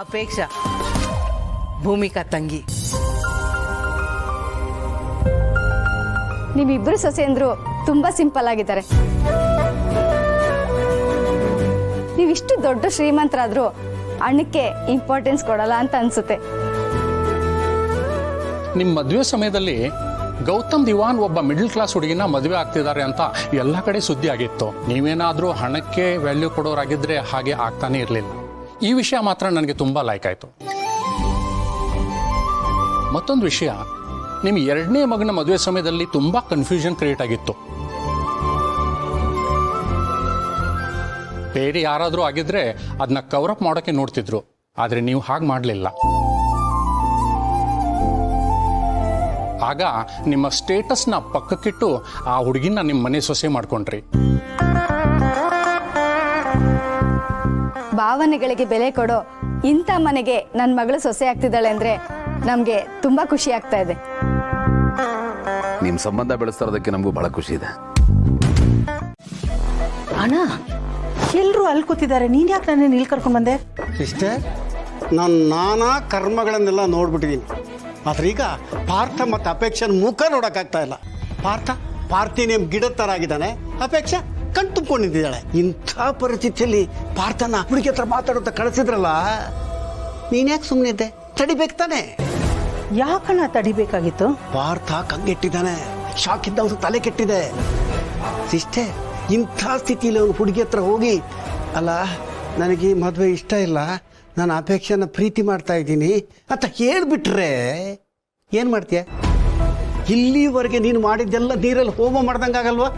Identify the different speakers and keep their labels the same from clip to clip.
Speaker 1: ಅಪೇಕ್ಷಾ ಭೂಮಿಕಾ ತಂಗಿ.
Speaker 2: ನಿಮ್ಮಿಬ್ರು ಸೊಸೆಯಂದ್ರು ತುಂಬಾ ಸಿಂಪಲ್ ಆಗಿದ್ದಾರೆ. ನೀವಿಷ್ಟು ದೊಡ್ಡ ಶ್ರೀಮಂತರಾದ್ರೂ ಅಣ್ಣಕ್ಕೆ ಇಂಪಾರ್ಟೆನ್ಸ್ ಕೊಡಲ್ಲ ಅಂತ ಅನ್ಸುತ್ತೆ.
Speaker 3: ನಿಮ್ಮ ಮದುವೆ ಸಮಯದಲ್ಲಿ ಗೌತಮ್ ದಿವಾನ್ ಒಬ್ಬ ಮಿಡಲ್ ಕ್ಲಾಸ್ ಹುಡುಗಿನ ಮದುವೆ ಆಗ್ತಿದ್ದಾರೆ ಅಂತ ಎಲ್ಲ ಕಡೆ ಸುದ್ದಿ ಆಗಿತ್ತು. ನೀವೇನಾದರೂ ಹಣಕ್ಕೆ ವ್ಯಾಲ್ಯೂ ಕೊಡೋರಾಗಿದ್ರೆ ಹಾಗೆ ಆಗ್ತಾನೆ ಇರಲಿಲ್ಲ. ಈ ವಿಷಯ ಮಾತ್ರ ನನಗೆ ತುಂಬ ಲೈಕ್ ಆಯಿತು. ಮತ್ತೊಂದು ವಿಷಯ, ನಿಮ್ಮ ಎರಡನೇ ಮಗನ ಮದುವೆ ಸಮಯದಲ್ಲಿ ತುಂಬ ಕನ್ಫ್ಯೂಷನ್ ಕ್ರಿಯೇಟ್ ಆಗಿತ್ತು. ಬೇರೆ ಯಾರಾದರೂ ಆಗಿದ್ರೆ ಅದನ್ನ ಕವರಪ್ ಮಾಡೋಕ್ಕೆ ನೋಡ್ತಿದ್ರು, ಆದರೆ ನೀವು ಹಾಗೆ ಮಾಡಲಿಲ್ಲ. ಆಗ ನಿಮ್ಮ ಸ್ಟೇಟಸ್ನ ಪಕ್ಕಕ್ಕಿಟ್ಟು ಆ ಹುಡುಗಿನ ನಿಮ್ಮ ಮನೆ ಸೊಸೆ ಮಾಡ್ಕೊಂಡ್ರಿ.
Speaker 2: ಭಾವನೆಗಳಿಗೆ ಬೆಲೆ ಕೊಡೋ ಇಂಥ ಮನೆಗೆ ನನ್ನ ಮಗಳು ಸೊಸೆ ಆಗ್ತಿದ್ದಾಳೆ ಅಂದ್ರೆ ನಮ್ಗೆ ತುಂಬಾ ಖುಷಿ ಆಗ್ತಾ ಇದೆ.
Speaker 4: ನಿಮ್ಮ ಸಂಬಂಧ ಬೆಳೆಸ್ತಾ ಇರೋದಕ್ಕೆ ನಮಗೂ ಬಹಳ ಖುಷಿ ಇದೆ.
Speaker 1: ಅಣ್ಣ, ಎಲ್ಲರೂ ಅಲ್ಲಿ ಕೂತಿದ್ದಾರೆ, ನೀನ್ ಯಾಕೆ ನನ್ನ ಇಲ್ಲಿ ಕರ್ಕೊಂಡ್ ಬಂದೆ?
Speaker 5: ಸಿಸ್ಟರ್, ನಾನು ನಾನಾ ಕರ್ಮಗಳನ್ನೆಲ್ಲ ನೋಡ್ಬಿಟ್ಟಿದ್ದೀನಿ. ಆದ್ರೆ ಈಗ ಪಾರ್ಥ ಮತ್ತು ಅಪೇಕ್ಷನ ಮುಖ ನೋಡೋಕ್ಕಾಗ್ತಾ ಇಲ್ಲ. ಪಾರ್ಥಿ ನಿಮ್ಮ ಗಿಡದ ಥರ ಆಗಿದ್ದಾನೆ, ಅಪೇಕ್ಷಾ ಕಣ್ ತುಂಬಿಕೊಂಡಿದ್ದಾಳೆ. ಇಂಥ ಪರಿಸ್ಥಿತಿಯಲ್ಲಿ ಪಾರ್ಥನ ಹುಡುಗಿ ಹತ್ರ ಮಾತಾಡುತ್ತಾ ಕಳಿಸಿದ್ರಲ್ಲ, ನೀನ್ಯಾಕೆ ಸುಮ್ಮನೆ ಇದ್ದೆ? ತಡಿಬೇಕು ತಾನೆ?
Speaker 1: ಯಾಕಣ್ಣ ತಡಿಬೇಕಾಗಿತ್ತು?
Speaker 5: ಪಾರ್ಥ ಕಂಗೆಟ್ಟಿದ್ದಾನೆ, ಶಾಕ್ ಇದ್ದ ಅವ್ರ ತಲೆ ಕೆಟ್ಟಿದೆ. ಸಿಸ್ಟರ್, ಇಂಥ ಸ್ಥಿತಿಯಲ್ಲಿ ಅವನು ಹುಡುಗಿ ಹತ್ರ ಹೋಗಿ, ಅಲ್ಲ ನನಗೆ ಮದುವೆ ಇಷ್ಟ ಇಲ್ಲ, ನಾನು ಅಪೇಕ್ಷೆನ ಪ್ರೀತಿ ಮಾಡ್ತಾ ಇದ್ದೀನಿ ಅಂತ ಹೇಳ್ಬಿಟ್ರೆ ಏನು ಮಾಡ್ತೀಯ? ಇಲ್ಲಿವರೆಗೆ ನೀನು ಮಾಡಿದ್ದೆಲ್ಲ ನೀರಲ್ಲಿ ಹೋಮ ಮಾಡ್ದಂಗಾಗಲ್ವಾ?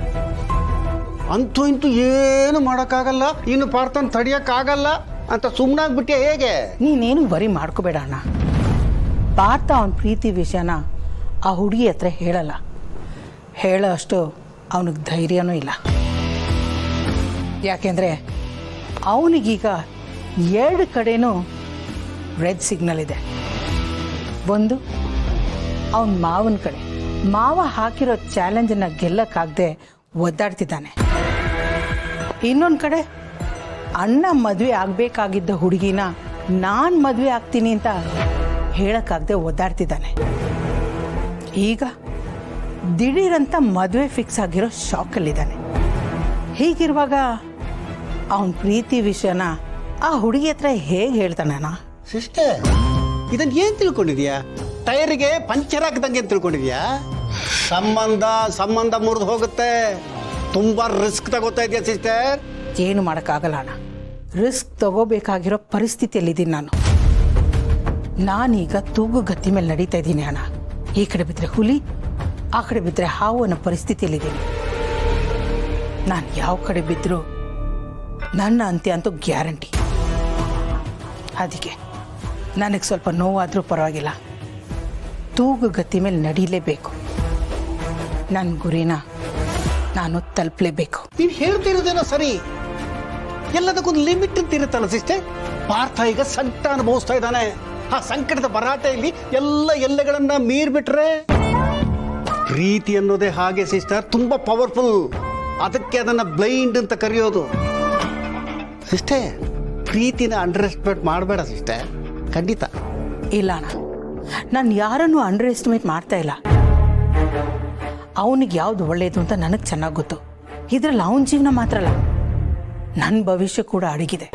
Speaker 5: ಅಂತೂ ಇಂತೂ ಏನು ಮಾಡೋಕ್ಕಾಗಲ್ಲ, ಇನ್ನು ಪಾರ್ಥನ ತಡಿಯೋಕ್ಕಾಗಲ್ಲ ಅಂತ ಸುಮ್ಮನಾಗ್ಬಿಟ್ಟೆ ಹೇಗೆ?
Speaker 1: ನೀನೇನು ವರಿ ಮಾಡ್ಕೋಬೇಡ ಅಣ್ಣ. ಪಾರ್ಥ ಅವನ ಪ್ರೀತಿ ವಿಷಯನ ಆ ಹುಡುಗಿ ಹತ್ರ ಹೇಳಲ್ಲ. ಹೇಳೋ ಅಷ್ಟು ಅವನಿಗೆ ಧೈರ್ಯನೂ ಇಲ್ಲ. ಯಾಕೆಂದರೆ ಅವನಿಗೀಗ 2 ಕಡೆನೂ ರೆಡ್ ಸಿಗ್ನಲ್ ಇದೆ. ಒಂದು ಅವನ ಮಾವನ ಕಡೆ, ಮಾವ ಹಾಕಿರೋ ಚಾಲೆಂಜನ್ನು ಗೆಲ್ಲಕ್ಕಾಗದೆ ಒದ್ದಾಡ್ತಿದ್ದಾನೆ. ಇನ್ನೊಂದು ಕಡೆ ಅಣ್ಣ ಮದುವೆ ಆಗಬೇಕಾಗಿದ್ದ ಹುಡುಗಿನ ನಾನು ಮದುವೆ ಆಗ್ತೀನಿ ಅಂತ ಹೇಳಕ್ಕಾಗದೆ ಒದ್ದಾಡ್ತಿದ್ದಾನೆ. ಈಗ ದಿಢೀರಂತ ಮದುವೆ ಫಿಕ್ಸ್ ಆಗಿರೋ ಶಾಕಲ್ಲಿದ್ದಾನೆ. ಹೀಗಿರುವಾಗ ಅವನ ಪ್ರೀತಿ ವಿಷಯನ ಆ ಹುಡುಗಿ ಹತ್ರ ಹೇಗೆ ಹೇಳ್ತಾನ?
Speaker 5: ಸಿಸ್ಟರ್, ಇದನ್ನ ಏನ್ ತಿಳ್ಕೊಂಡಿದ್ಯಾ? ಟೈರಿಗೆ ಪಂಚರ್ ಹಾಕ್ದಂಗೆ ತಿಳ್ಕೊಂಡಿದ್ಯಾ? ಸಂಬಂಧ ಮುರಿದು ಹೋಗುತ್ತೆ. ತುಂಬಾ ರಿಸ್ಕ್ ತಗೋತಾ ಇದೆಯಾ ಸಿಸ್ಟರ್?
Speaker 1: ಏನು ಮಾಡೋಕ್ಕಾಗಲ್ಲ ಅಣ್ಣ. ರಿಸ್ಕ್ ತಗೋಬೇಕಾಗಿರೋ ಪರಿಸ್ಥಿತಿಯಲ್ಲಿದ್ದೀನಿ ನಾನು. ನಾನೀಗ ತೂಗು ಗತಿ ಮೇಲೆ ನಡೀತಾ ಇದ್ದೀನಿ ಅಣ್ಣ. ಈ ಕಡೆ ಬಿದ್ದರೆ ಹುಲಿ, ಆ ಕಡೆ ಬಿದ್ದರೆ ಹಾವು ಅನ್ನೋ ಪರಿಸ್ಥಿತಿಯಲ್ಲಿದ್ದೀನಿ. ನಾನು ಯಾವ ಕಡೆ ಬಿದ್ದರೂ ನನ್ನ ಅಂತ್ಯ ಅಂತೂ ಗ್ಯಾರಂಟಿ. ಅದಕ್ಕೆ ನನಗೆ ಸ್ವಲ್ಪ ನೋವಾದರೂ ಪರವಾಗಿಲ್ಲ, ತೂಗು ಗತಿ ಮೇಲೆ ನಡೀಲೇಬೇಕು. ನನ್ನ ಗುರಿನ ನಾನು ತಲುಪಲೇಬೇಕು.
Speaker 5: ನೀವು ಹೇಳ್ತಿರೋದೇನೋ ಸರಿ, ಎಲ್ಲದಕ್ಕೊಂದು ಲಿಮಿಟ್ ಅಂತ ಇರುತ್ತಲ್ಲ ಸಿಸ್ಟರ್. ಪಾರ್ಥ ಈಗ ಸಂಕಟ ಅನುಭವಿಸ್ತಾ ಇದ್ದಾನೆ. ಆ ಸಂಕಟದ ಭರಾಟೆಯಲ್ಲಿ ಎಲ್ಲೆಗಳನ್ನ ಮೀರ್ಬಿಟ್ರೆ, ಪ್ರೀತಿ ಅನ್ನೋದೇ ಹಾಗೆ ಸಿಸ್ಟರ್, ತುಂಬಾ ಪವರ್ಫುಲ್. ಅದಕ್ಕೆ ಅದನ್ನ ಬ್ಲೈಂಡ್ ಅಂತ ಕರೆಯೋದು. ಸಿಸ್ಟರ್, ಪ್ರೀತಿನ ಅಂಡರ್ ಎಸ್ಟಿಮೇಟ್ ಮಾಡಬೇಡ ಸಿಸ್ಟರ್, ಖಂಡಿತ
Speaker 1: ಇಲ್ಲ ಅಣ್ಣ, ನಾನು ಯಾರನ್ನು ಅಂಡರ್ ಎಸ್ಟಿಮೇಟ್ ಮಾಡ್ತಾ ಇಲ್ಲ. ಅವನಿಗೆ ಯಾವುದು ಒಳ್ಳೆಯದು ಅಂತ ನನಗೆ ಚೆನ್ನಾಗಿ ಗೊತ್ತು. ಇದರಲ್ಲಿ ಅವನ ಜೀವನ ಮಾತ್ರ ಅಲ್ಲ, ನನ್ನ ಭವಿಷ್ಯ ಕೂಡ ಅಡಗಿದೆ.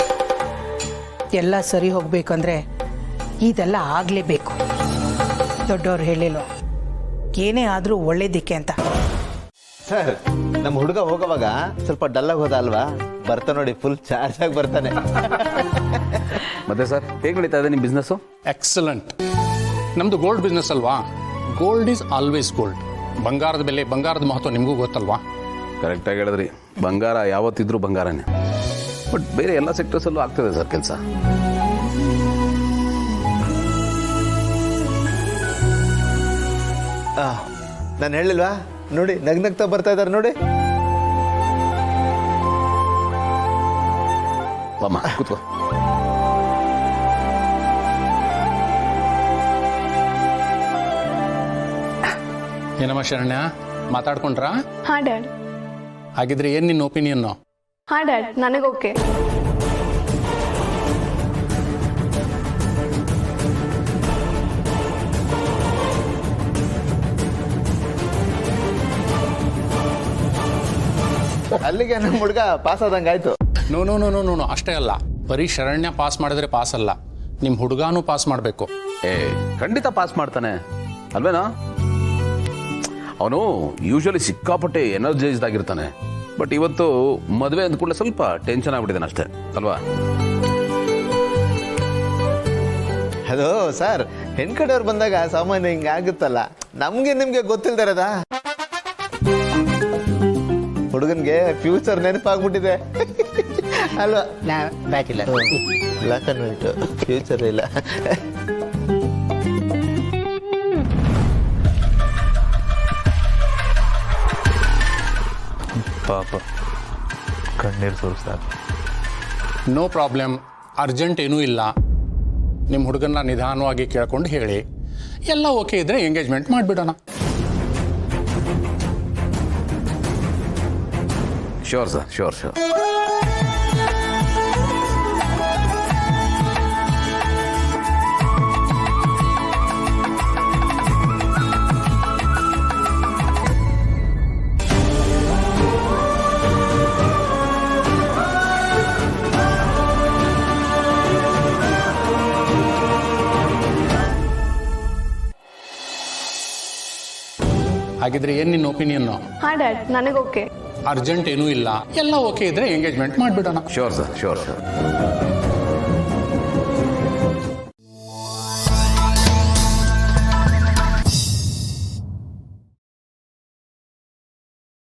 Speaker 1: ಎಲ್ಲ ಸರಿ ಹೋಗ್ಬೇಕಂದ್ರೆ ಇದೆಲ್ಲ ಆಗಲೇಬೇಕು. ದೊಡ್ಡವ್ರು ಹೇಳಿಲ್ಲ, ಏನೇ ಆದರೂ ಒಳ್ಳೇದಕ್ಕೆ ಅಂತ.
Speaker 6: ಸರ್, ನಮ್ಮ ಹುಡುಗ ಹೋಗೋವಾಗ ಸ್ವಲ್ಪ ಡಲ್ಲಾಗಿ ಹೋದ ಅಲ್ವಾ? ಬರ್ತಾ ನೋಡಿ, ಫುಲ್ ಚಾರ್ಜ್ ಆಗಿ ಬರ್ತಾನೆ.
Speaker 4: ಮತ್ತೆ ಸರ್, ಹೇಗೆ ನಡೀತಾ ಇದೆ ನಿಮ್ಮ ಬಿಸ್ನೆಸ್ಸು?
Speaker 3: ಎಕ್ಸಲೆಂಟ್. ನಮ್ಮದು ಗೋಲ್ಡ್ ಬಿಸ್ನೆಸ್ ಅಲ್ವಾ? Gold is always gold. ಬಂಗಾರದ ಬೆಲೆ, ಬಂಗಾರದ ಮಹತ್ವ ನಿಮಗೂ ಗೊತ್ತಲ್ವಾ?
Speaker 4: ಕರೆಕ್ಟಾಗಿ ಹೇಳಿದ್ರಿ. ಬಂಗಾರ ಯಾವತ್ತಿದ್ರೂ ಬಂಗಾರನೇ. ಬಟ್ ಬೇರೆ ಎಲ್ಲ ಸೆಕ್ಟರ್ಸಲ್ಲೂ ಆಗ್ತದೆ ಸರ್ ಕೆಲಸ.
Speaker 6: ನಾನು ಹೇಳಿಲ್ವಾ? ನೋಡಿ, ನಗ್ನಗ್ತಾ ಬರ್ತಾ ಇದ್ದಾರೆ ನೋಡಿ.
Speaker 4: ಬಾಮ್ಮ, ಕೂತ್ಕೋ.
Speaker 3: ಏನಮ್ಮ ಶರಣ್ಯ, ಮಾತಾಡ್ಕೊಂಡ್ರಾ?
Speaker 7: ಹಾ ಡ್ಯಾಡ್.
Speaker 3: ಹಾಗಿದ್ರೆ ಏನು ನಿನ್ನ ಒಪಿನಿಯನ್ನು?
Speaker 7: ಹಾ ಡ್ಯಾಡ್, ನನಗೆ ಓಕೆ.
Speaker 6: ಅಲ್ಲಿಗೆ ನಮ್ಮ ಹುಡುಗ ಪಾಸ್ ಆದಂಗೆ ಆಯ್ತು.
Speaker 3: No no no no no no ಅಷ್ಟೇ ಅಲ್ಲ, ಬರೀ ಶರಣ್ಯ ಪಾಸ್ ಮಾಡಿದ್ರೆ ಪಾಸ್ ಅಲ್ಲ, ನಿಮ್ಮ ಹುಡುಗಾನು ಪಾಸ್ ಮಾಡಬೇಕು.
Speaker 4: ಖಂಡಿತ ಪಾಸ್ ಮಾಡ್ತಾನೆ ಅಲ್ವೇನಾ? ಅವನು ಯೂಶಲಿ ಸಿಕ್ಕಾಪಟ್ಟೆ ಎನರ್ಜೈಸ್ಡ್ ಆಗಿರ್ತಾನೆ. ಬಟ್ ಇವತ್ತು ಮದುವೆ ಅಂದ್ಕೂಡಲೇ ಸ್ವಲ್ಪ ಟೆನ್ಷನ್ ಆಗ್ಬಿಟ್ಟಿದ್ದಾನೆ ಅಷ್ಟೇ ಅಲ್ವಾ?
Speaker 6: ಅದು ಸರ್, ಹೆಣ್ ಕಡೆಯವ್ರು ಬಂದಾಗ ಸಾಮಾನ್ಯ ಹಿಂಗೆ ಆಗುತ್ತಲ್ಲ, ನಮ್ಗೆ ನಿಮ್ಗೆ ಗೊತ್ತಿಲ್ದಿರದ ಹುಡುಗನ್ಗೆ ಫ್ಯೂಚರ್ ನೆನಪಾಗ್ಬಿಟ್ಟಿದೆ ಅಲ್ವಾ? ಬ್ಯಾಕ್ ಇಲ್ಲ, ಬ್ಲಾಕ್ ಅಂಡ್ ವೈಟ್, ಫ್ಯೂಚರ್ ಇಲ್ಲ. ಪಾಪ ಕಣ್ಣೀರು ಸುರಿಸ್ತಾರೆ.
Speaker 3: ನೋ ಪ್ರಾಬ್ಲಮ್, ಅರ್ಜೆಂಟ್ ಏನೂ ಇಲ್ಲ. ನಿಮ್ಮ ಹುಡುಗನ್ನ ನಿಧಾನವಾಗಿ ಕೇಳ್ಕೊಂಡು ಹೇಳಿ, ಎಲ್ಲ ಓಕೆ ಇದ್ರೆ ಎಂಗೇಜ್ಮೆಂಟ್ ಮಾಡಿಬಿಡೋಣ.
Speaker 4: Sure sir, sure sure.
Speaker 3: ಹಾಗಿದ್ರೆ ಏನು ನಿನ್ನ ಒಪಿನಿಯನ್ನು?
Speaker 7: ಹಾ ಡ್ಯಾಡ್, ನನಗೆ ಓಕೆ.
Speaker 3: ಅರ್ಜೆಂಟ್ ಏನೂ ಇಲ್ಲ, ಎಲ್ಲ ಓಕೆ ಇದ್ರೆ ಎಂಗೇಜ್ಮೆಂಟ್ ಮಾಡಿಬಿಡೋಣ.
Speaker 4: Sure sir, sure sure.